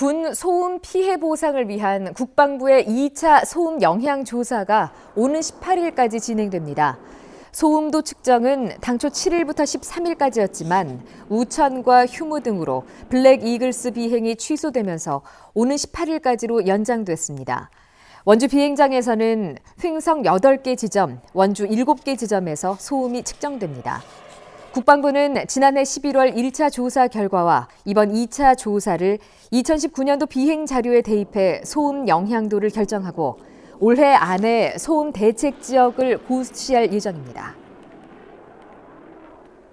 군 소음 피해 보상을 위한 국방부의 2차 소음 영향 조사가 오는 18일까지 진행됩니다. 소음도 측정은 당초 7일부터 13일까지였지만 우천과 휴무 등으로 블랙 이글스 비행이 취소되면서 오는 18일까지로 연장됐습니다. 원주 비행장에서는 횡성 8개 지점, 원주 7개 지점에서 소음이 측정됩니다. 국방부는 지난해 11월 1차 조사 결과와 이번 2차 조사를 2019년도 비행 자료에 대입해 소음 영향도를 결정하고 올해 안에 소음 대책 지역을 고시할 예정입니다.